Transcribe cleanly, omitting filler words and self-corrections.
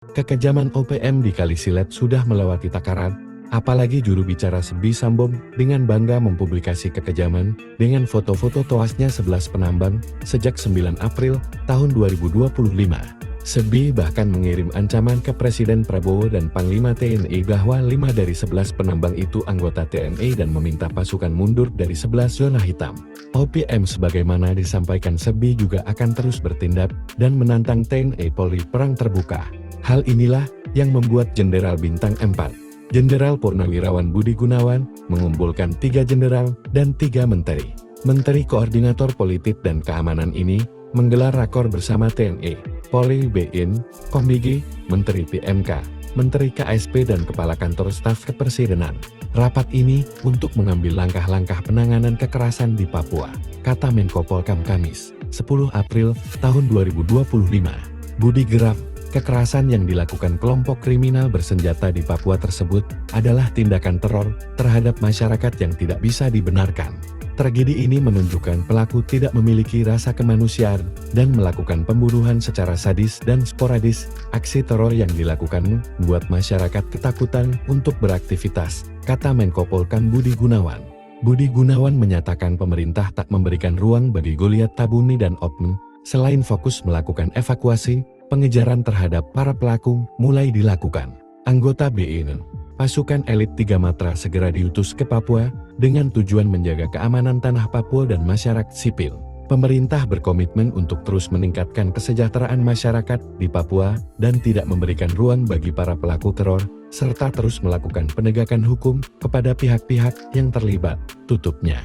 Kekejaman OPM di Kali Silet sudah melewati takaran, apalagi juru bicara Sebi Sambo dengan bangga mempublikasi kekejaman dengan foto-foto tewasnya 11 penambang sejak 9 April tahun 2025. Sebi bahkan mengirim ancaman ke Presiden Prabowo dan Panglima TNI bahwa 5 dari 11 penambang itu anggota TNI dan meminta pasukan mundur dari 11 zona hitam. OPM sebagaimana disampaikan Sebi juga akan terus bertindak dan menantang TNI Polri perang terbuka. Hal inilah yang membuat Jenderal Bintang 4, Jenderal Purnawirawan Budi Gunawan, mengumpulkan 3 jenderal dan 3 menteri. Menteri Koordinator Politik dan Keamanan ini menggelar rakor bersama TNI, Polri, BIN, Kombigi, Menteri PMK, Menteri KSP dan Kepala Kantor Staf Kepresidenan. Rapat ini untuk mengambil langkah-langkah penanganan kekerasan di Papua, kata Menko Polkam Kamis, 10 April tahun 2025. Budi Geraf, kekerasan yang dilakukan kelompok kriminal bersenjata di Papua tersebut adalah tindakan teror terhadap masyarakat yang tidak bisa dibenarkan. Tragedi ini menunjukkan pelaku tidak memiliki rasa kemanusiaan dan melakukan pembunuhan secara sadis dan sporadis. Aksi teror yang dilakukan membuat masyarakat ketakutan untuk beraktivitas, kata Menko Polkam Budi Gunawan. Budi Gunawan menyatakan pemerintah tak memberikan ruang bagi Goliat Tabuni dan oknum, selain fokus melakukan evakuasi, pengejaran terhadap para pelaku mulai dilakukan. Anggota BIN, pasukan elit 3 Matra segera diutus ke Papua dengan tujuan menjaga keamanan tanah Papua dan masyarakat sipil. Pemerintah berkomitmen untuk terus meningkatkan kesejahteraan masyarakat di Papua dan tidak memberikan ruang bagi para pelaku teror, serta terus melakukan penegakan hukum kepada pihak-pihak yang terlibat, tutupnya.